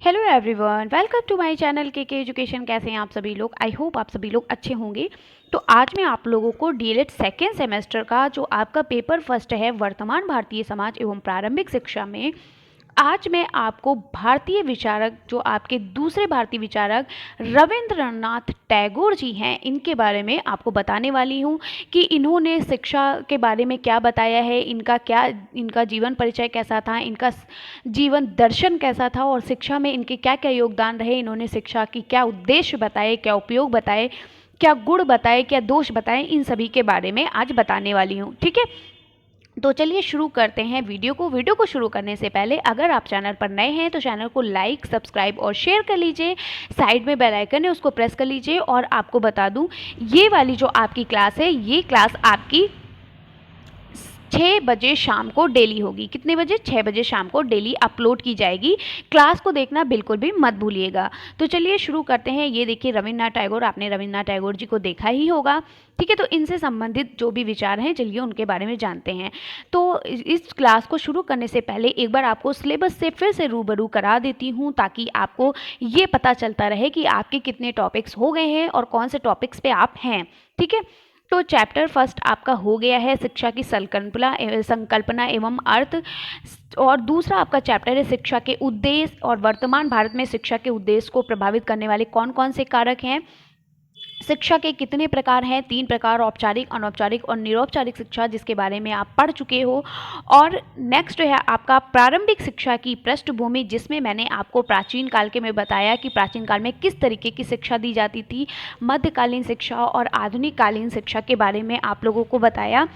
Hello everyone, welcome to my channel के education. कैसे हैं आप सभी लोग? आई होप आप सभी लोग अच्छे होंगे। तो आज मैं आप लोगों को डीएलएड सेकेंड सेमेस्टर का जो आपका पेपर फर्स्ट है वर्तमान भारतीय समाज एवं प्रारंभिक शिक्षा में, आज मैं आपको भारतीय विचारक जो आपके दूसरे भारतीय विचारक रविंद्रनाथ टैगोर जी हैं, इनके बारे में आपको बताने वाली हूँ कि इन्होंने शिक्षा के बारे में क्या बताया है, इनका जीवन परिचय कैसा था, इनका जीवन दर्शन कैसा था और शिक्षा में इनके क्या क्या योगदान रहे, इन्होंने शिक्षा की क्या उद्देश्य बताए, क्या उपयोग बताए, क्या गुण बताए, क्या दोष बताए, इन सभी के बारे में आज बताने वाली हूँ। ठीक है, तो चलिए शुरू करते हैं वीडियो को शुरू करने से पहले अगर आप चैनल पर नए हैं तो चैनल को लाइक, सब्सक्राइब और शेयर कर लीजिए। साइड में बेल आइकन है, उसको प्रेस कर लीजिए। और आपको बता दूं, ये वाली जो आपकी क्लास है, ये क्लास आपकी 6 बजे शाम को डेली होगी। कितने बजे? 6 बजे शाम को डेली अपलोड की जाएगी। क्लास को देखना बिल्कुल भी मत भूलिएगा। तो चलिए शुरू करते हैं। ये देखिए रविन्द्रनाथ टैगोर, आपने रविन्द्रनाथ टैगोर जी को देखा ही होगा। ठीक है, तो इनसे संबंधित जो भी विचार हैं, चलिए उनके बारे में जानते हैं। तो इस क्लास को शुरू करने से पहले एक बार आपको सिलेबस से फिर से रूबरू करा देती हूँ, ताकि आपको ये पता चलता रहे कि आपके कितने टॉपिक्स हो गए हैं और कौन से टॉपिक्स पे आप हैं। ठीक है, तो चैप्टर फर्स्ट आपका हो गया है शिक्षा की संकल्पना एवं अर्थ, और दूसरा आपका चैप्टर है शिक्षा के उद्देश्य और वर्तमान भारत में शिक्षा के उद्देश्य को प्रभावित करने वाले कौन कौन से कारक हैं। शिक्षा के कितने प्रकार हैं? 3 प्रकार, औपचारिक, अनौपचारिक और निरौपचारिक शिक्षा, जिसके बारे में आप पढ़ चुके हो। और नेक्स्ट है आपका प्रारंभिक शिक्षा की पृष्ठभूमि, जिसमें मैंने आपको प्राचीन काल के में बताया कि प्राचीन काल में किस तरीके की शिक्षा दी जाती थी। मध्यकालीन शिक्षा और आधुनिक कालीन शिक्षा के बारे में आप लोगों को बताया।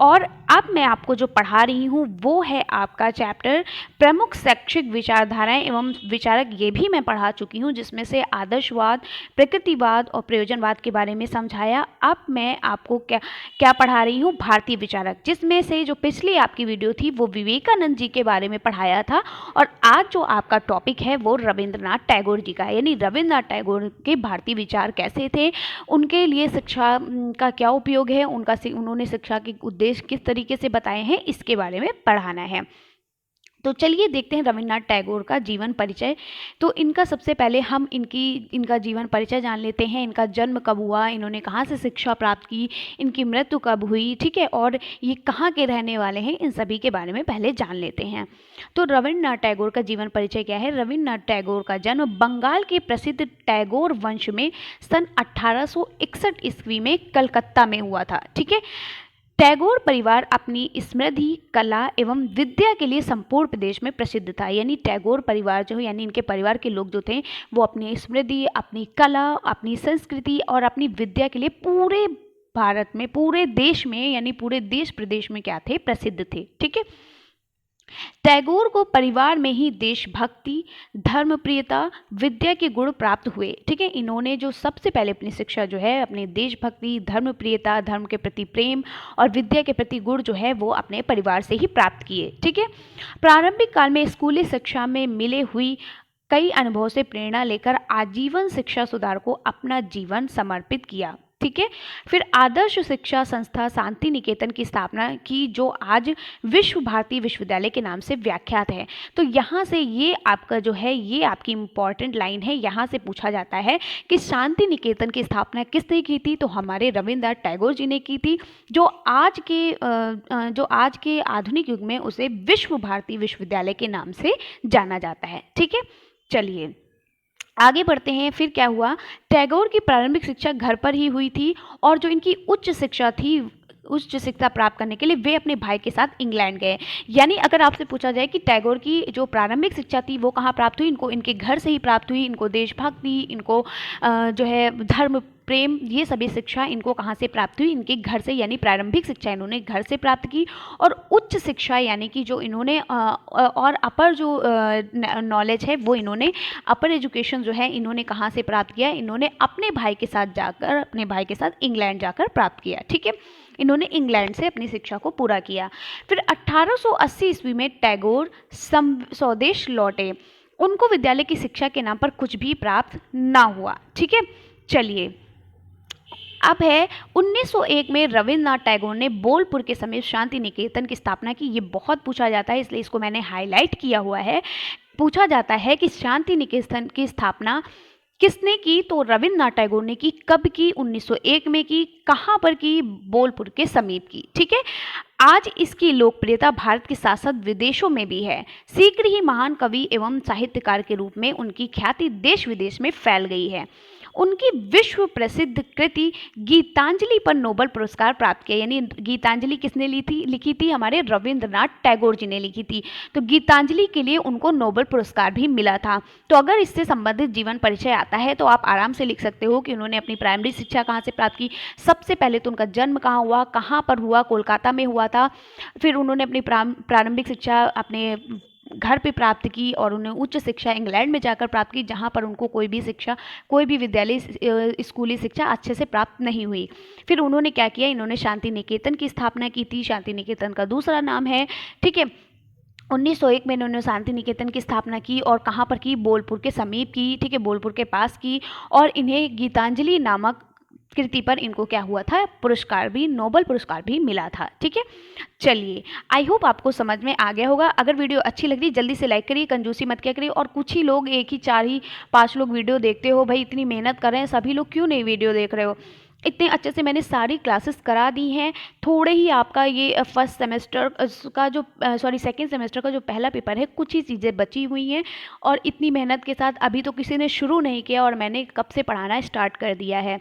और अब मैं आपको जो पढ़ा रही हूँ वो है आपका चैप्टर प्रमुख शैक्षिक विचारधाराएं एवं विचारक। ये भी मैं पढ़ा चुकी हूँ, जिसमें से आदर्शवाद, प्रकृतिवाद और प्रयोजनवाद के बारे में समझाया। अब मैं आपको क्या पढ़ा रही हूँ? भारतीय विचारक, जिसमें से जो पिछली आपकी वीडियो थी वो विवेकानंद जी के बारे में पढ़ाया था। और आज जो आपका टॉपिक है वो रविंद्रनाथ टैगोर जी का है, यानी रविंद्रनाथ टैगोर के भारतीय विचार कैसे थे, उनके लिए शिक्षा का क्या उपयोग है, उन्होंने शिक्षा के उद्देश्य किस तरीके से बताए हैं, इसके बारे में पढ़ाना है। तो चलिए देखते हैं रविन्द्रनाथ टैगोर का जीवन परिचय। तो इनका सबसे पहले हम इनका जीवन परिचय जान लेते हैं। इनका जन्म कब हुआ, इन्होंने कहाँ से शिक्षा प्राप्त की, इनकी मृत्यु कब हुई, ठीक है, और ये कहाँ के रहने वाले हैं, इन सभी के बारे में पहले जान लेते हैं। तो रविन्द्रनाथ टैगोर का जीवन परिचय क्या है? रविन्द्रनाथ टैगोर का जन्म बंगाल के प्रसिद्ध टैगोर वंश में सन 1861 ईस्वी में कलकत्ता में हुआ था। ठीक है, टैगोर परिवार अपनी समृद्धि, कला एवं विद्या के लिए संपूर्ण प्रदेश में प्रसिद्ध था। यानी टैगोर परिवार जो है, यानी इनके परिवार के लोग जो थे, वो अपनी समृद्धि, अपनी कला, अपनी संस्कृति और अपनी विद्या के लिए पूरे भारत में, पूरे देश में, यानी पूरे देश प्रदेश में क्या थे? प्रसिद्ध थे। ठीक है, टैगोर को परिवार में ही देशभक्ति, धर्मप्रियता, विद्या के गुण प्राप्त हुए। ठीक है, इन्होंने जो सबसे पहले अपनी शिक्षा जो है, अपने देशभक्ति, धर्मप्रियता, धर्म के प्रति प्रेम और विद्या के प्रति गुण जो है वो अपने परिवार से ही प्राप्त किए। ठीक है, प्रारंभिक काल में स्कूली शिक्षा में मिले हुई कई अनुभवों से प्रेरणा लेकर आजीवन शिक्षा सुधार को अपना जीवन समर्पित किया। ठीक है, फिर आदर्श शिक्षा संस्था शांति निकेतन की स्थापना की, जो आज विश्व भारती विश्वविद्यालय के नाम से व्याख्यात है। तो यहाँ से ये आपका जो है, ये आपकी इम्पॉर्टेंट लाइन है। यहाँ से पूछा जाता है कि शांति निकेतन की स्थापना किसने की थी? तो हमारे रविन्द्रनाथ टैगोर जी ने की थी, जो आज के आधुनिक युग में उसे विश्व भारती विश्वविद्यालय के नाम से जाना जाता है। ठीक है, चलिए आगे बढ़ते हैं। फिर क्या हुआ? टैगोर की प्रारंभिक शिक्षा घर पर ही हुई थी, और जो इनकी उच्च शिक्षा थी, उच्च शिक्षा प्राप्त करने के लिए वे अपने भाई के साथ इंग्लैंड गए। यानी अगर आपसे पूछा जाए कि टैगोर की जो प्रारंभिक शिक्षा थी वो कहाँ प्राप्त हुई, इनको इनके घर से ही प्राप्त हुई। इनको देशभक्ति, इनको जो है धर्म प्रेम, ये सभी शिक्षा इनको कहाँ से प्राप्त हुई? इनके घर से। यानी प्रारंभिक शिक्षा इन्होंने घर से प्राप्त की, और उच्च शिक्षा यानी कि जो इन्होंने और अपर जो नॉलेज है वो इन्होंने, अपर एजुकेशन जो है, इन्होंने कहाँ से प्राप्त किया? इन्होंने अपने भाई के साथ इंग्लैंड जाकर प्राप्त किया। ठीक है, इन्होंने इंग्लैंड से अपनी शिक्षा को पूरा किया। फिर 1880 ईस्वी में टैगोर स्वदेश लौटे। उनको विद्यालय की शिक्षा के नाम पर कुछ भी प्राप्त ना हुआ। ठीक है, चलिए अब है 1901 में रविन्द्रनाथ टैगोर ने बोलपुर के समीप शांति निकेतन की स्थापना की। ये बहुत पूछा जाता है, इसलिए इसको मैंने हाईलाइट किया हुआ है। पूछा जाता है कि शांति निकेतन की स्थापना किसने की, तो रविन्द्रनाथ टैगोर ने की। कब की? 1901 में की। कहाँ पर की? बोलपुर के समीप की। ठीक है। आज इसकी लोकप्रियता भारत के साथ साथ विदेशों में भी है। शीघ्र ही महान कवि एवं साहित्यकार के रूप में उनकी ख्याति देश विदेश में फैल गई है। उनकी विश्व प्रसिद्ध कृति गीतांजलि पर नोबेल पुरस्कार प्राप्त किया। यानी गीतांजलि किसने लिखी थी? हमारे रविंद्रनाथ टैगोर जी ने लिखी थी। तो गीतांजलि के लिए उनको नोबेल पुरस्कार भी मिला था। तो अगर इससे संबंधित जीवन परिचय आता है तो आप आराम से लिख सकते हो कि उन्होंने अपनी प्राइमरी शिक्षा कहाँ से प्राप्त की। सबसे पहले तो उनका जन्म कहाँ हुआ, कहाँ पर हुआ? कोलकाता में हुआ था। फिर उन्होंने अपनी प्रारंभिक शिक्षा अपने घर पे प्राप्त की और उन्हें उच्च शिक्षा इंग्लैंड में जाकर प्राप्त की, जहाँ पर उनको कोई भी विद्यालय स्कूली शिक्षा अच्छे से प्राप्त नहीं हुई। फिर उन्होंने क्या किया? इन्होंने शांति निकेतन की स्थापना की थी। शांति निकेतन का दूसरा नाम है, ठीक है, 1901 में इन्होंने शांति निकेतन की स्थापना की और कहाँ पर की? बोलपुर के समीप की। ठीक है, बोलपुर के पास की। और इन्हें गीतांजलि नामक कृति पर इनको क्या हुआ था? पुरस्कार भी, नोबेल पुरस्कार भी मिला था। ठीक है, चलिए, आई होप आपको समझ में आ गया होगा। अगर वीडियो अच्छी लग रही जल्दी से लाइक करिए, कंजूसी मत क्या करिए। और कुछ ही लोग, 4 ही 5 लोग वीडियो देखते हो। भाई इतनी मेहनत कर रहे हैं, सभी लोग क्यों नहीं वीडियो देख रहे हो? इतने अच्छे से मैंने सारी क्लासेस करा दी हैं। थोड़े ही आपका ये फर्स्ट सेमेस्टर का जो सेकंड सेमेस्टर का जो पहला पेपर है, कुछ ही चीज़ें बची हुई हैं। और इतनी मेहनत के साथ अभी तो किसी ने शुरू नहीं किया और मैंने कब से पढ़ाना स्टार्ट कर दिया है।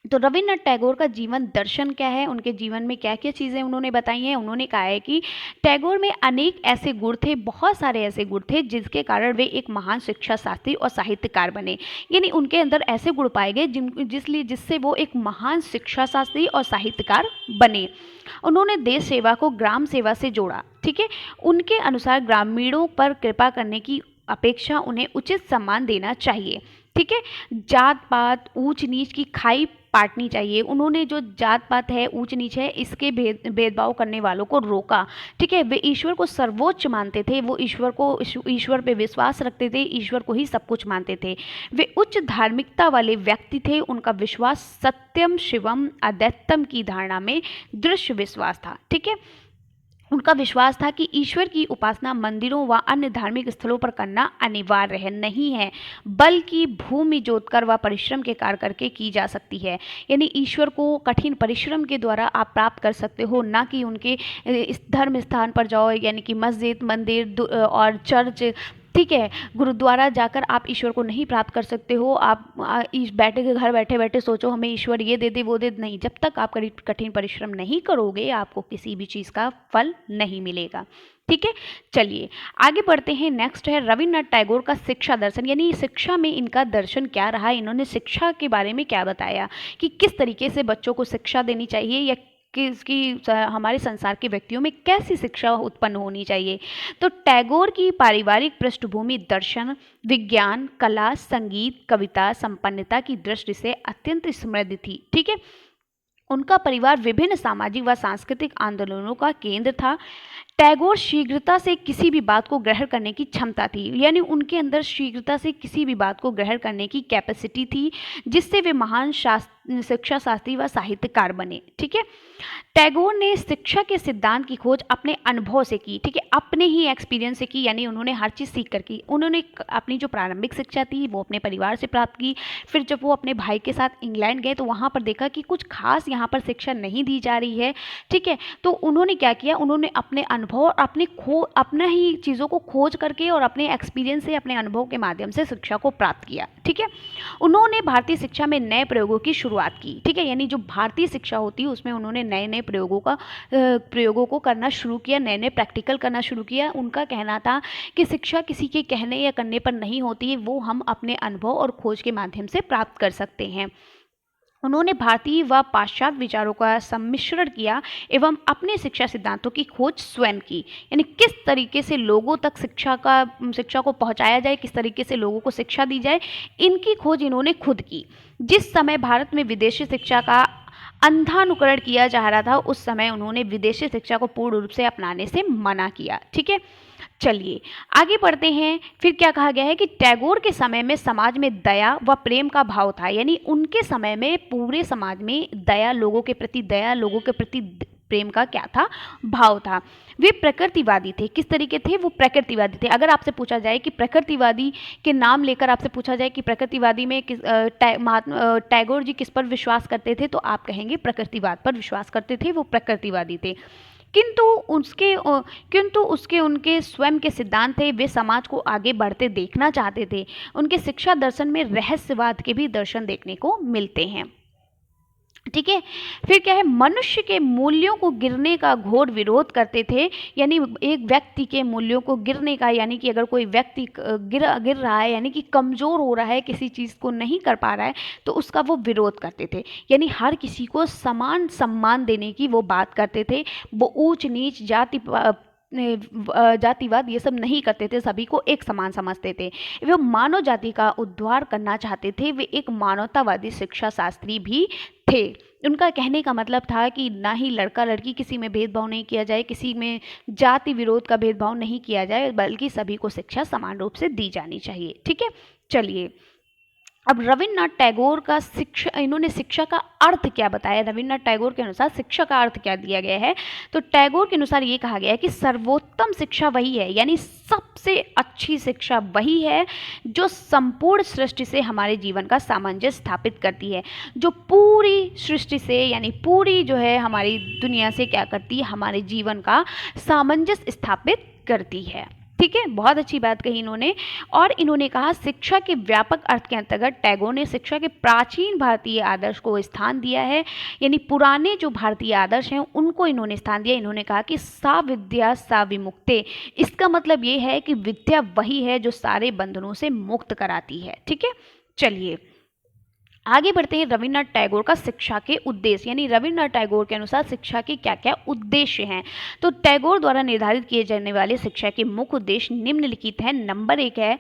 तो रविन्द्रनाथ टैगोर का जीवन दर्शन क्या है, उनके जीवन में क्या क्या चीज़ें उन्होंने बताई हैं। उन्होंने कहा है कि टैगोर में अनेक ऐसे गुण थे, बहुत सारे ऐसे गुण थे जिसके कारण वे एक महान शिक्षा शास्त्री और साहित्यकार बने। यानी उनके अंदर ऐसे गुण पाए गए जिससे वो एक महान शिक्षा शास्त्री और साहित्यकार बने। उन्होंने देश सेवा को ग्राम सेवा से जोड़ा। ठीक है, उनके अनुसार ग्रामीणों पर कृपा करने की अपेक्षा उन्हें उचित सम्मान देना चाहिए। ठीक है, जात पात ऊंच नीच की खाई पाटनी चाहिए। उन्होंने जो जात पात है, ऊंच नीच है, इसके भेदभाव करने वालों को रोका। ठीक है, वे ईश्वर को सर्वोच्च मानते थे। वो ईश्वर पे विश्वास रखते थे, ईश्वर को ही सब कुछ मानते थे। वे उच्च धार्मिकता वाले व्यक्ति थे। उनका विश्वास सत्यम शिवम अद्वैतम की धारणा में दृढ़ विश्वास था। ठीक है, उनका विश्वास था कि ईश्वर की उपासना मंदिरों व अन्य धार्मिक स्थलों पर करना अनिवार्य नहीं है, बल्कि भूमि जोतकर व परिश्रम के कार्य करके की जा सकती है। यानी ईश्वर को कठिन परिश्रम के द्वारा आप प्राप्त कर सकते हो, ना कि उनके इस धर्म स्थान पर जाओ, यानी कि मस्जिद, मंदिर और चर्च, ठीक है, गुरुद्वारा जाकर आप ईश्वर को नहीं प्राप्त कर सकते हो। आप घर बैठे बैठे सोचो हमें ईश्वर ये दे दे वो दे दे, नहीं। जब तक आप कठिन परिश्रम नहीं करोगे आपको किसी भी चीज़ का फल नहीं मिलेगा। ठीक है, चलिए आगे बढ़ते हैं। नेक्स्ट है रविन्द्रनाथ टैगोर का शिक्षा दर्शन, यानी शिक्षा में इनका दर्शन क्या रहा। इन्होंने शिक्षा के बारे में क्या बताया कि किस तरीके से बच्चों को शिक्षा देनी चाहिए, या कि हमारे संसार के व्यक्तियों में कैसी शिक्षा उत्पन्न होनी चाहिए। तो टैगोर की पारिवारिक पृष्ठभूमि दर्शन, विज्ञान, कला, संगीत, कविता, संपन्नता की दृष्टि से अत्यंत समृद्ध थी। ठीक है, उनका परिवार विभिन्न सामाजिक व सांस्कृतिक आंदोलनों का केंद्र था। टैगोर शीघ्रता से किसी भी बात को ग्रहण करने की क्षमता थी, यानी उनके अंदर शीघ्रता से किसी भी बात को ग्रहण करने की कैपेसिटी थी, जिससे वे महान शिक्षा शास्त्री व साहित्यकार बने। ठीक है, टैगोर ने शिक्षा के सिद्धांत की खोज अपने अनुभव से की। ठीक है, अपने ही एक्सपीरियंस से की, यानी उन्होंने हर चीज़ सीख कर की। उन्होंने अपनी जो प्रारंभिक शिक्षा थी वो अपने परिवार से प्राप्त की। फिर जब वो अपने भाई के साथ इंग्लैंड गए तो वहाँ पर देखा कि कुछ खास यहाँ पर शिक्षा नहीं दी जा रही है। ठीक है, तो उन्होंने क्या किया, उन्होंने अपने अनुभव और अपना ही चीज़ों को खोज करके और अपने एक्सपीरियंस से, अपने अनुभव के माध्यम से शिक्षा को प्राप्त किया। ठीक है, उन्होंने भारतीय शिक्षा में नए प्रयोगों की शुरुआत की। ठीक है, यानी जो भारतीय शिक्षा होती है उसमें उन्होंने नए नए प्रयोगों को करना शुरू किया, नए नए प्रैक्टिकल करना शुरू किया। उनका कहना था कि शिक्षा किसी के कहने या करने पर नहीं होती है, वो हम अपने अनुभव और खोज के माध्यम से प्राप्त कर सकते हैं। उन्होंने भारतीय व पाश्चात्य विचारों का सम्मिश्रण किया एवं अपने शिक्षा सिद्धांतों की खोज स्वयं की, यानी किस तरीके से लोगों तक शिक्षा को पहुंचाया जाए, किस तरीके से लोगों को शिक्षा दी जाए, इनकी खोज इन्होंने खुद की। जिस समय भारत में विदेशी शिक्षा का अंधानुकरण किया जा रहा था, उस समय उन्होंने विदेशी शिक्षा को पूर्ण रूप से अपनाने से मना किया। ठीक है, चलिए आगे बढ़ते हैं। फिर क्या कहा गया है कि टैगोर के समय में समाज में दया व प्रेम का भाव था, यानी उनके समय में पूरे समाज में दया, लोगों के प्रति दया, लोगों के प्रति प्रेम का क्या था, भाव था। वे प्रकृतिवादी थे। किस तरीके थे? वो प्रकृतिवादी थे। अगर आपसे पूछा जाए कि प्रकृतिवादी के नाम लेकर आपसे पूछा जाए कि प्रकृतिवादी में टैगोर जी किस पर विश्वास करते थे, तो आप कहेंगे प्रकृतिवाद पर विश्वास करते थे, वो प्रकृतिवादी थे। किंतु उसके उनके स्वयं के सिद्धांत थे। वे समाज को आगे बढ़ते देखना चाहते थे। उनके शिक्षा दर्शन में रहस्यवाद के भी दर्शन देखने को मिलते हैं। ठीक है। फिर क्या है? मनुष्य के मूल्यों को गिरने का घोर विरोध करते थे। यानी एक व्यक्ति के मूल्यों को गिरने का, यानी कि अगर कोई व्यक्ति गिर रहा है, यानी कि कमज़ोर हो रहा है, किसी चीज़ को नहीं कर पा रहा है, तो उसका वो विरोध करते थे। यानी हर किसी को समान सम्मान देने की वो बात करते थे। वो ऊंच नीच जातिवाद ये सब नहीं करते थे, सभी को एक समान समझते थे। वे मानव जाति का उद्धार करना चाहते थे। वे एक मानवतावादी शिक्षा शास्त्री भी थे। उनका कहने का मतलब था कि ना ही लड़का लड़की किसी में भेदभाव नहीं किया जाए, किसी में जाति विरोध का भेदभाव नहीं किया जाए, बल्कि सभी को शिक्षा समान रूप से दी जानी चाहिए। ठीक है। चलिए, अब रविन्द्रनाथ टैगोर का इन्होंने शिक्षा का अर्थ क्या बताया? रविन्द्रनाथ टैगोर के अनुसार शिक्षा का अर्थ क्या दिया गया है? तो टैगोर के अनुसार ये कहा गया है कि सर्वोत्तम शिक्षा वही है, यानी सबसे अच्छी शिक्षा वही है जो संपूर्ण सृष्टि से हमारे जीवन का सामंजस्य स्थापित करती है, जो पूरी सृष्टि से, यानी पूरी जो है हमारी दुनिया से क्या करती है, हमारे जीवन का सामंजस्य स्थापित करती है। ठीक है, बहुत अच्छी बात कही इन्होंने। और इन्होंने कहा शिक्षा के व्यापक अर्थ के अंतर्गत टैगोर ने शिक्षा के प्राचीन भारतीय आदर्श को स्थान दिया है, यानी पुराने जो भारतीय आदर्श हैं उनको इन्होंने स्थान दिया। इन्होंने कहा कि सा विद्या सा विमुक्ते, इसका मतलब ये है कि विद्या वही है जो सारे बंधनों से मुक्त कराती है। ठीक है। चलिए आगे बढ़ते हैं। रविन्द्रनाथ टैगोर का शिक्षा के उद्देश्य, यानी रविन्द्रनाथ टैगोर के अनुसार शिक्षा के क्या क्या उद्देश्य हैं। तो टैगोर द्वारा निर्धारित किए जाने वाले शिक्षा के मुख्य उद्देश्य निम्नलिखित हैं। नंबर 1 है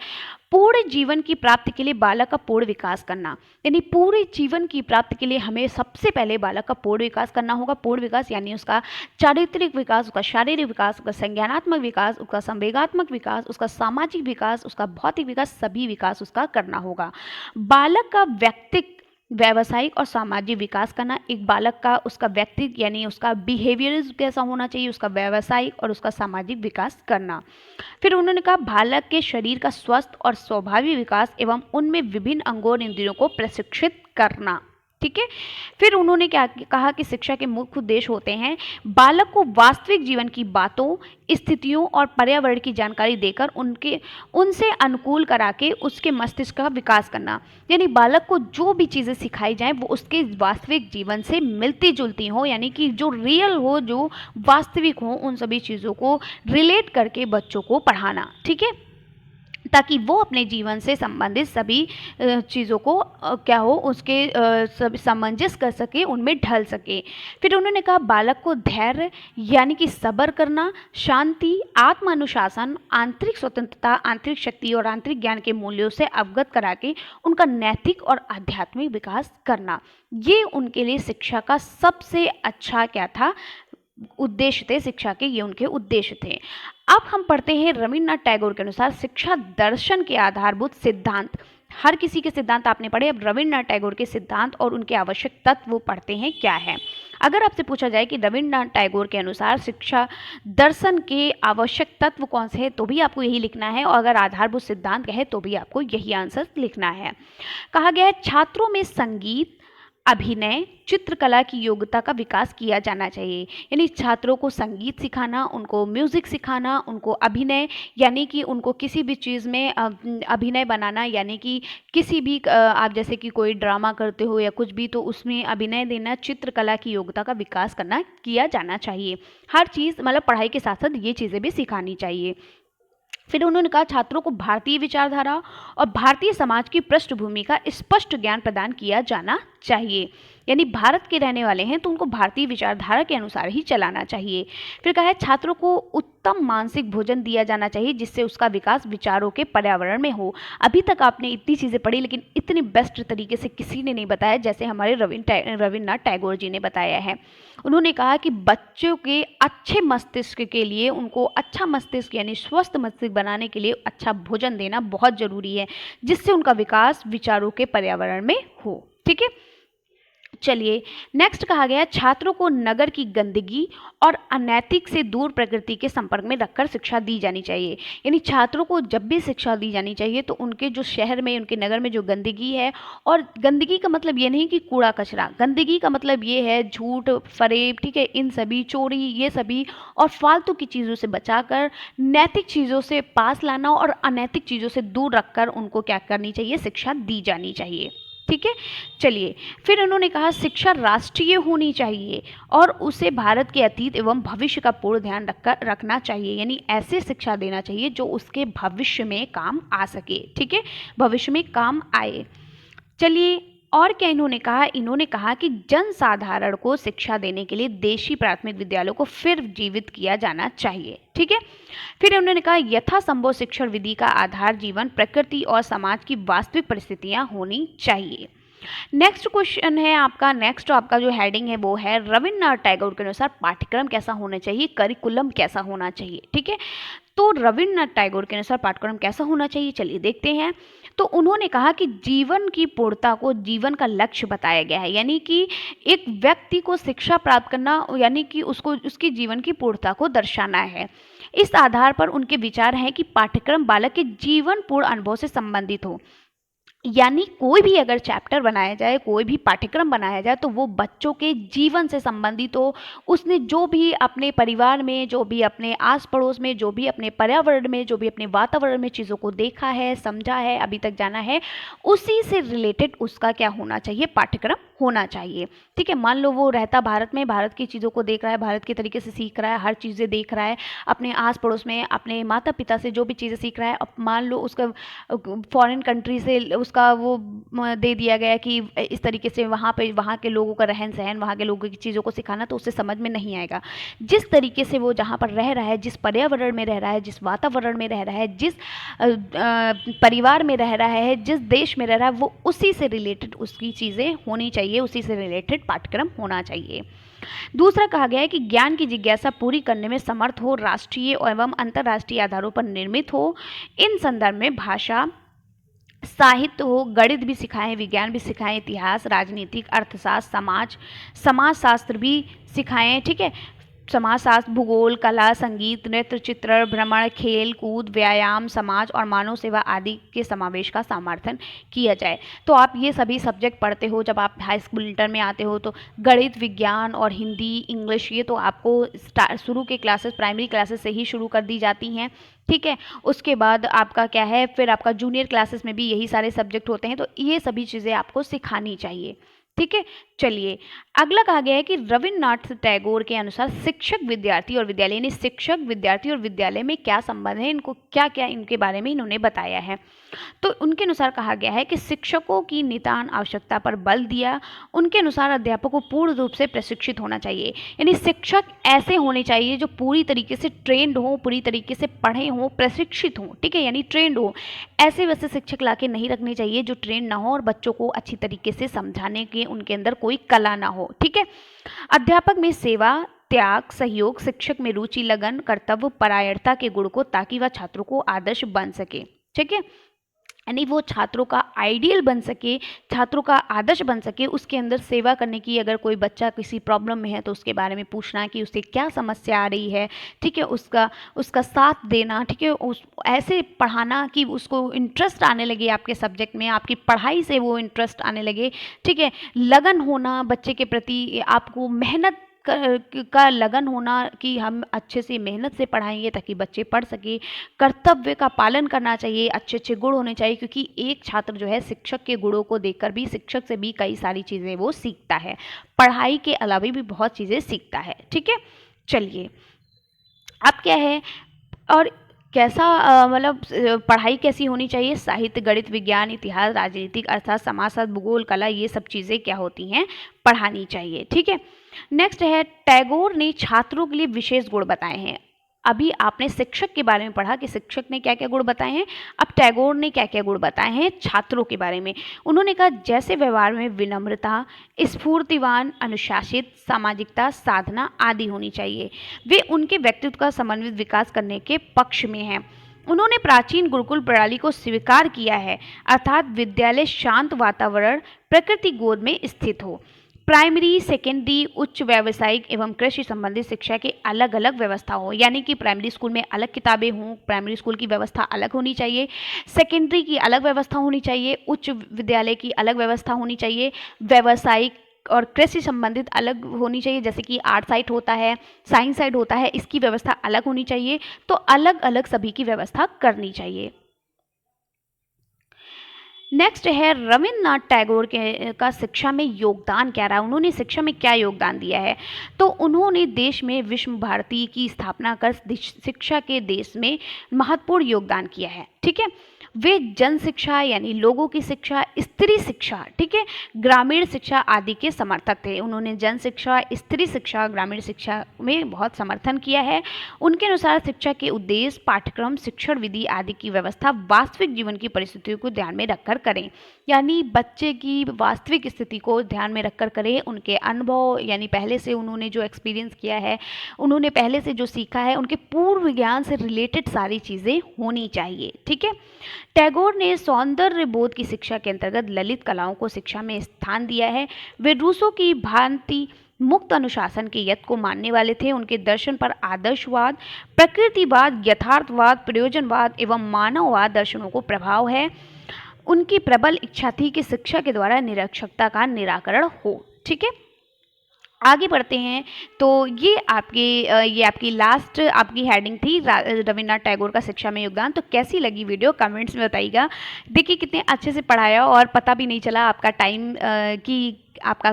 पूर्ण जीवन की प्राप्ति के लिए बालक का पूर्ण विकास करना, यानी पूरे जीवन की प्राप्ति के लिए हमें सबसे पहले बालक का पूर्ण विकास करना होगा। पूर्ण विकास यानी उसका चारित्रिक विकास, उसका शारीरिक विकास, उसका संज्ञानात्मक विकास, उसका संवेगात्मक विकास, उसका सामाजिक विकास, उसका भौतिक विकास, सभी विकास उसका करना होगा। बालक का व्यक्तित्व, व्यावसायिक और सामाजिक विकास करना। एक बालक का उसका व्यक्तित्व यानी उसका बिहेवियर कैसा होना चाहिए, उसका व्यावसायिक और उसका सामाजिक विकास करना। फिर उन्होंने कहा बालक के शरीर का स्वस्थ और स्वाभाविक विकास एवं उनमें विभिन्न अंगों और इंद्रियों को प्रशिक्षित करना। ठीक है। फिर उन्होंने क्या कहा कि शिक्षा के मुख्य उद्देश्य होते हैं बालक को वास्तविक जीवन की बातों, स्थितियों और पर्यावरण की जानकारी देकर उनसे अनुकूल करा के उसके मस्तिष्क का विकास करना, यानी बालक को जो भी चीज़ें सिखाई जाएं वो उसके वास्तविक जीवन से मिलती जुलती हो, यानी कि जो रियल हो, जो वास्तविक हो, उन सभी चीज़ों को रिलेट करके बच्चों को पढ़ाना। ठीक है, ताकि वो अपने जीवन से संबंधित सभी चीज़ों को क्या हो, उसके सब सामंजस्य कर सके, उनमें ढल सके। फिर उन्होंने कहा बालक को धैर्य यानी कि सब्र करना, शांति, आत्म अनुशासन, आंतरिक स्वतंत्रता, आंतरिक शक्ति और आंतरिक ज्ञान के मूल्यों से अवगत करा के उनका नैतिक और आध्यात्मिक विकास करना। ये उनके लिए शिक्षा का सबसे अच्छा क्या था, उद्देश्य थे। शिक्षा के ये उनके उद्देश्य थे। अब हम पढ़ते हैं रविन्द्रनाथ टैगोर के अनुसार शिक्षा दर्शन के आधारभूत सिद्धांत। हर किसी के सिद्धांत आपने पढ़े, अब रविन्द्रनाथ टैगोर के सिद्धांत और उनके आवश्यक तत्व वो पढ़ते हैं क्या है। अगर आपसे पूछा जाए कि रविन्द्रनाथ टैगोर के अनुसार शिक्षा दर्शन के आवश्यक तत्व कौन से हैं, तो भी आपको यही लिखना है, और अगर आधारभूत सिद्धांत कहे तो भी आपको यही आंसर लिखना है। कहा गया है छात्रों में संगीत, अभिनय, चित्रकला की योग्यता का विकास किया जाना चाहिए, यानी छात्रों को संगीत सिखाना, उनको म्यूज़िक सिखाना, उनको अभिनय यानी कि उनको किसी भी चीज़ में अभिनय बनाना, यानी कि किसी भी आप जैसे कि कोई ड्रामा करते हो या कुछ भी, तो उसमें अभिनय देना, चित्रकला की योग्यता का विकास करना किया जाना चाहिए। हर चीज़ मतलब पढ़ाई के साथ साथ ये चीज़ें भी सिखानी चाहिए। फिर उन्होंने कहा छात्रों को भारतीय विचारधारा और भारतीय समाज की पृष्ठभूमि का स्पष्ट ज्ञान प्रदान किया जाना चाहिए, यानी भारत के रहने वाले हैं तो उनको भारतीय विचारधारा के अनुसार ही चलाना चाहिए। फिर कहा है छात्रों को उत्तम मानसिक भोजन दिया जाना चाहिए जिससे उसका विकास विचारों के पर्यावरण में हो। अभी तक आपने इतनी चीज़ें पढ़ी, लेकिन इतनी बेस्ट तरीके से किसी ने नहीं बताया जैसे हमारे रविन्द्रनाथ टैगोर जी ने बताया है। उन्होंने कहा कि बच्चों के अच्छे मस्तिष्क के लिए, उनको अच्छा मस्तिष्क यानी स्वस्थ मस्तिष्क बनाने के लिए अच्छा भोजन देना बहुत ज़रूरी है, जिससे उनका विकास विचारों के पर्यावरण में हो। ठीक है, चलिए, नेक्स्ट कहा गया है छात्रों को नगर की गंदगी और अनैतिक से दूर प्रकृति के संपर्क में रखकर शिक्षा दी जानी चाहिए। यानी छात्रों को जब भी शिक्षा दी जानी चाहिए तो उनके जो शहर में, उनके नगर में जो गंदगी है, और गंदगी का मतलब ये नहीं कि कूड़ा कचरा, गंदगी का मतलब ये है झूठ फरेब, ठीक है, इन सभी चोरी, ये सभी और फालतू की चीज़ों से बचाकर नैतिक चीज़ों से पास लाना और अनैतिक चीज़ों से दूर रखकर उनको क्या करनी चाहिए, शिक्षा दी जानी चाहिए। ठीक है, चलिए, फिर उन्होंने कहा शिक्षा राष्ट्रीय होनी चाहिए और उसे भारत के अतीत एवं भविष्य का पूर्ण ध्यान रखना चाहिए। यानी ऐसे शिक्षा देना चाहिए जो उसके भविष्य में काम आ सके। ठीक है, भविष्य में काम आए। चलिए, और क्या इन्होंने कहा कि जनसाधारण को शिक्षा देने के लिए देशी प्राथमिक विद्यालयों को फिर जीवित किया जाना चाहिए। ठीक है, फिर उन्होंने कहा यथासंभव शिक्षण विधि का आधार जीवन, प्रकृति और समाज की वास्तविक परिस्थितियां होनी चाहिए। नेक्स्ट क्वेश्चन है आपका, नेक्स्ट आपका जो हेडिंग है वो है रविन्द्रनाथ टैगोर के अनुसार पाठ्यक्रम कैसा होना चाहिए, करिकुलम कैसा होना चाहिए। ठीक है, तो रविन्द्रनाथ टैगोर के अनुसार पाठ्यक्रम कैसा होना चाहिए, चलिए देखते हैं। तो उन्होंने कहा कि जीवन की पूर्णता को जीवन का लक्ष्य बताया गया है। यानी कि एक व्यक्ति को शिक्षा प्राप्त करना, यानी कि उसको उसकी जीवन की पूर्णता को दर्शाना है। इस आधार पर उनके विचार हैं कि पाठ्यक्रम बालक के जीवन पूर्ण अनुभव से संबंधित हो। यानी कोई भी अगर चैप्टर बनाया जाए, कोई भी पाठ्यक्रम बनाया जाए, तो वो बच्चों के जीवन से संबंधित हो। उसने जो भी अपने परिवार में, जो भी अपने आस पड़ोस में, जो भी अपने पर्यावरण में, जो भी अपने वातावरण में चीज़ों को देखा है, समझा है, अभी तक जाना है, उसी से रिलेटेड उसका क्या होना चाहिए, पाठ्यक्रम होना चाहिए। ठीक है, मान लो वो रहता भारत में, भारत की चीज़ों को देख रहा है, भारत के तरीके से सीख रहा है, हर चीज़ें देख रहा है, अपने आस पड़ोस में अपने माता पिता से जो भी चीज़ें सीख रहा है, अब मान लो उसका फॉरेन कंट्री से उसका वो दे दिया गया कि इस तरीके से वहाँ पे वहाँ के लोगों का रहन सहन, वहाँ के लोगों की चीज़ों को सिखाना, तो उससे समझ में नहीं आएगा। जिस तरीके से वो जहाँ पर रह रहा है, जिस पर्यावरण में रह रहा है, जिस वातावरण में रह रहा है, जिस परिवार में रह रहा है, जिस देश में रह रहा है, वो उसी से रिलेटेड उसकी चीज़ें होनी चाहिए, उसी से रिलेटेड पाठ्यक्रम होना चाहिए। दूसरा कहा गया है कि ज्ञान की जिज्ञासा पूरी करने में समर्थ हो, राष्ट्रीय एवं अंतर्राष्ट्रीय आधारों पर निर्मित हो। इन संदर्भ में भाषा, साहित्य हो, गणित भी सिखाएं, विज्ञान भी सिखाएं, इतिहास, राजनीतिक, अर्थशास्त्र, समाजशास्त्र भी सिखाएं। ठीक है, समाजशास्त्र, भूगोल, कला, संगीत, नृत्य, चित्रण, भ्रमण, खेल कूद, व्यायाम, समाज और मानव सेवा आदि के समावेश का समर्थन किया जाए। तो आप ये सभी सब्जेक्ट पढ़ते हो जब आप हाई स्कूल इंटर में आते हो, तो गणित, विज्ञान और हिंदी, इंग्लिश, ये तो आपको शुरू के क्लासेस, प्राइमरी क्लासेस से ही शुरू कर दी जाती हैं। ठीक है, उसके बाद आपका क्या है, फिर आपका जूनियर क्लासेस में भी यही सारे सब्जेक्ट होते हैं, तो ये सभी चीज़ें आपको सिखानी चाहिए। ठीक है, चलिए, अगला कहा गया है कि रविन्द्रनाथ टैगोर के अनुसार शिक्षक, विद्यार्थी और विद्यालय, यानी शिक्षक, विद्यार्थी और विद्यालय में क्या संबंध है, इनको क्या क्या इनके बारे में इन्होंने बताया है। तो उनके अनुसार कहा गया है कि शिक्षकों की नितान आवश्यकता पर बल दिया। उनके अनुसार अध्यापक को पूर्ण रूप से प्रशिक्षित होना चाहिए। यानी शिक्षक ऐसे होने चाहिए जो पूरी तरीके से ट्रेंड हो, पूरी तरीके से पढ़े हों, प्रशिक्षित हों। ठीक है, यानी ट्रेंड हो। ऐसे वैसे शिक्षक लाके नहीं रखने चाहिए जो ट्रेंड ना हो और बच्चों को अच्छी तरीके से समझाने के उनके अंदर कोई कला ना हो। ठीक है, अध्यापक में सेवा, त्याग, सहयोग, शिक्षक में रुचि, लगन, कर्तव्य परायणता के गुण को, ताकि वह छात्रों को आदर्श बन सके। ठीक है, यानी वो छात्रों का आइडियल बन सके, छात्रों का आदर्श बन सके, उसके अंदर सेवा करने की, अगर कोई बच्चा किसी प्रॉब्लम में है तो उसके बारे में पूछना कि उससे क्या समस्या आ रही है। ठीक है, उसका साथ देना। ठीक है, उस ऐसे पढ़ाना कि उसको इंटरेस्ट आने लगे आपके सब्जेक्ट में, आपकी पढ़ाई से वो इंटरेस्ट आने लगे। ठीक है, लगन होना बच्चे के प्रति, आपको मेहनत का लगन होना कि हम अच्छे से मेहनत से पढ़ाएंगे ताकि बच्चे पढ़ सके। कर्तव्य का पालन करना चाहिए, अच्छे अच्छे गुण होने चाहिए, क्योंकि एक छात्र जो है शिक्षक के गुणों को देखकर भी, शिक्षक से भी कई सारी चीज़ें वो सीखता है, पढ़ाई के अलावा भी बहुत चीज़ें सीखता है। ठीक है, चलिए, अब क्या है और कैसा मतलब पढ़ाई कैसी होनी चाहिए, साहित्य, गणित, विज्ञान, इतिहास, राजनीतिक, अर्थशास्त्र, समाजशास्त्र, भूगोल, कला, ये सब चीज़ें क्या होती हैं, पढ़ानी चाहिए। ठीक है, नेक्स्ट है टैगोर ने छात्रों के लिए विशेष गुण बताए हैं। अभी आपने शिक्षक के बारे में पढ़ा कि शिक्षक ने क्या क्या गुण बताए हैं, अब टैगोर ने क्या क्या गुण बताए हैं छात्रों के बारे में। उन्होंने कहा जैसे व्यवहार में विनम्रता, स्फूर्तिवान, अनुशासित, सामाजिकता, साधना आदि होनी चाहिए। वे उनके व्यक्तित्व का समन्वित विकास करने के पक्ष में हैं। उन्होंने प्राचीन गुरुकुल प्रणाली को स्वीकार किया है, अर्थात विद्यालय शांत वातावरण, प्रकृति गोद में स्थित हो, प्राइमरी, सेकेंडरी, उच्च व्यावसायिक एवं कृषि संबंधित शिक्षा की अलग अलग व्यवस्था हो, यानी कि प्राइमरी स्कूल में अलग किताबें हों, प्राइमरी स्कूल की व्यवस्था अलग होनी चाहिए, सेकेंडरी की अलग व्यवस्था होनी चाहिए, उच्च विद्यालय की अलग व्यवस्था होनी चाहिए, व्यावसायिक और कृषि संबंधित अलग होनी चाहिए, जैसे कि आर्ट साइड होता है, साइंस साइड होता है, इसकी व्यवस्था अलग होनी चाहिए। तो अलग अलग सभी की व्यवस्था करनी चाहिए। नेक्स्ट है रविन्द्रनाथ टैगोर के का शिक्षा में योगदान क्या रहा, उन्होंने शिक्षा में क्या योगदान दिया है। तो उन्होंने देश में विश्व भारती की स्थापना कर शिक्षा के देश में महत्वपूर्ण योगदान किया है। ठीक है, वे जन शिक्षा यानी लोगों की शिक्षा, स्त्री शिक्षा, ठीक है, ग्रामीण शिक्षा आदि के समर्थक थे। उन्होंने जन शिक्षा, स्त्री शिक्षा, ग्रामीण शिक्षा में बहुत समर्थन किया है। उनके अनुसार शिक्षा के उद्देश्य, पाठ्यक्रम, शिक्षण विधि आदि की व्यवस्था वास्तविक जीवन की परिस्थितियों को ध्यान में रखकर करें, यानी बच्चे की वास्तविक स्थिति को ध्यान में रखकर करें। उनके अनुभव यानी पहले से उन्होंने जो एक्सपीरियंस किया है, उन्होंने पहले से जो सीखा है, उनके पूर्व ज्ञान से रिलेटेड सारी चीज़ें होनी चाहिए। ठीक है, टैगोर ने सौंदर्य बोध की शिक्षा के अंतर्गत ललित कलाओं को शिक्षा में स्थान दिया है। वे रूसों की भांति मुक्त अनुशासन के यत्न को मानने वाले थे। उनके दर्शन पर आदर्शवाद, प्रकृतिवाद, यथार्थवाद, प्रयोजनवाद एवं मानववाद दर्शनों को प्रभाव है। उनकी प्रबल इच्छा थी कि शिक्षा के द्वारा निरक्षरता का निराकरण हो। ठीक है, आगे बढ़ते हैं। तो ये आपकी लास्ट आपकी हेडिंग थी रविन्द्रनाथ टैगोर का शिक्षा में योगदान। तो कैसी लगी वीडियो कमेंट्स में बताइएगा। देखिए कितने अच्छे से पढ़ाया और पता भी नहीं चला आपका टाइम कि आपका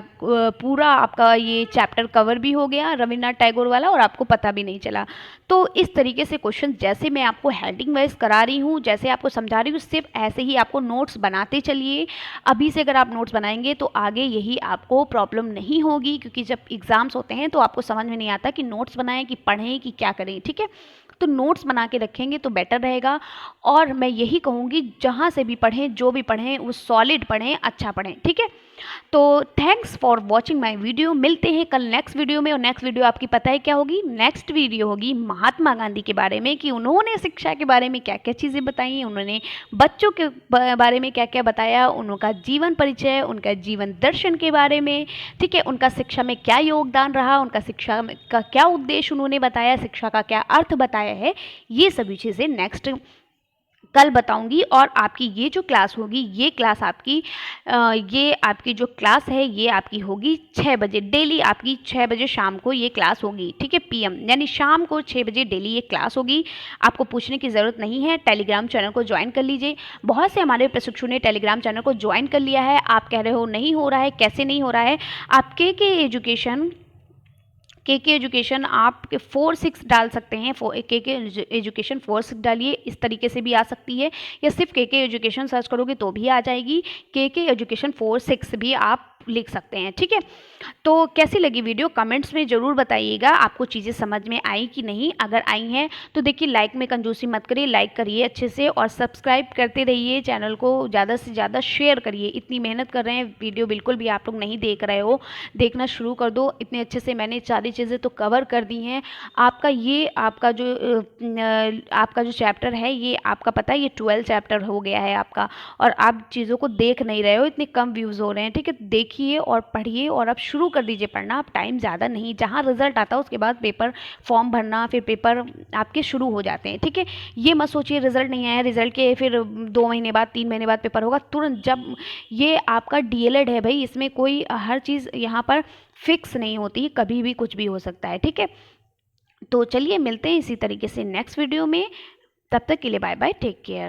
पूरा आपका ये चैप्टर कवर भी हो गया रविन्द्रनाथ टैगोर वाला और आपको पता भी नहीं चला। तो इस तरीके से क्वेश्चन जैसे मैं आपको हेडिंग वाइज करा रही हूँ, जैसे आपको समझा रही हूँ, सिर्फ ऐसे ही आपको नोट्स बनाते चलिए। अभी से अगर आप नोट्स बनाएंगे तो आगे यही आपको प्रॉब्लम नहीं होगी, क्योंकि जब एग्ज़ाम्स होते हैं तो आपको समझ में नहीं आता कि नोट्स बनाएं कि पढ़ें कि क्या करें। ठीक है, तो नोट्स बना के रखेंगे तो बेटर रहेगा। और मैं यही कहूँगी जहाँ से भी पढ़ें, जो भी पढ़ें, वो सॉलिड पढ़ें, अच्छा पढ़ें। ठीक है, तो thanks for watching my video. मिलते हैं कल नेक्स्ट वीडियो में। और नेक्स्ट वीडियो आपकी पता है क्या होगी? नेक्स्ट वीडियो होगी महात्मा गांधी के बारे में, कि उन्होंने शिक्षा के बारे में क्या क्या चीज़ें बताई, उन्होंने बच्चों के बारे में क्या क्या बताया, उनका जीवन परिचय, उनका जीवन दर्शन के बारे में। ठीक है, उनका शिक्षा में क्या योगदान रहा, उनका शिक्षा का क्या उद्देश्य उन्होंने बताया, शिक्षा का क्या अर्थ बताया है, ये सभी चीज़ें नेक्स्ट कल बताऊंगी। और आपकी ये जो क्लास होगी, ये क्लास आपकी ये आपकी जो क्लास है ये आपकी होगी 6 बजे डेली। आपकी 6 बजे शाम को ये क्लास होगी। ठीक है, पीएम यानी शाम को 6 बजे डेली ये क्लास होगी। आपको पूछने की ज़रूरत नहीं है, टेलीग्राम चैनल को ज्वाइन कर लीजिए। बहुत से हमारे प्रशिक्षु ने टेलीग्राम चैनल को ज्वाइन कर लिया है। आप कह रहे हो नहीं हो रहा है, कैसे नहीं हो रहा है? आप के एजुकेशन आप 4-6 डाल सकते हैं। के एजुकेशन 4-6 डालिए, इस तरीके से भी आ सकती है, या सिर्फ के एजुकेशन सर्च करोगे तो भी आ जाएगी। के एजुकेशन 4-6 भी आप लिख सकते हैं। ठीक है, तो कैसी लगी वीडियो कमेंट्स में ज़रूर बताइएगा। आपको चीज़ें समझ में आई कि नहीं? अगर आई हैं तो देखिए लाइक में कंजूसी मत करिए, लाइक करिए अच्छे से और सब्सक्राइब करते रहिए, चैनल को ज़्यादा से ज़्यादा शेयर करिए। इतनी मेहनत कर रहे हैं, वीडियो बिल्कुल भी आप लोग नहीं देख रहे हो, देखना शुरू कर दो। इतने अच्छे से मैंने सारी चीज़ें तो कवर कर दी हैं। आपका जो चैप्टर है, ये आपका पता है ये 12 चैप्टर हो गया है आपका, और आप चीज़ों को देख नहीं रहे हो, इतने कम व्यूज़ हो रहे हैं। ठीक है, देखिए और पढ़िए और अब शुरू कर दीजिए पढ़ना। अब टाइम ज़्यादा नहीं, जहाँ रिजल्ट आता है उसके बाद पेपर फॉर्म भरना, फिर पेपर आपके शुरू हो जाते हैं। ठीक है, ये मत सोचिए रिजल्ट नहीं आया, रिजल्ट के फिर 2 महीने बाद 3 महीने बाद पेपर होगा तुरंत। जब ये आपका डीएलएड है भाई, इसमें कोई हर चीज़ यहाँ पर फिक्स नहीं होती, कभी भी कुछ भी हो सकता है। ठीक है, तो चलिए मिलते हैं इसी तरीके से नेक्स्ट वीडियो में। तब तक के लिए बाय बाय, टेक केयर।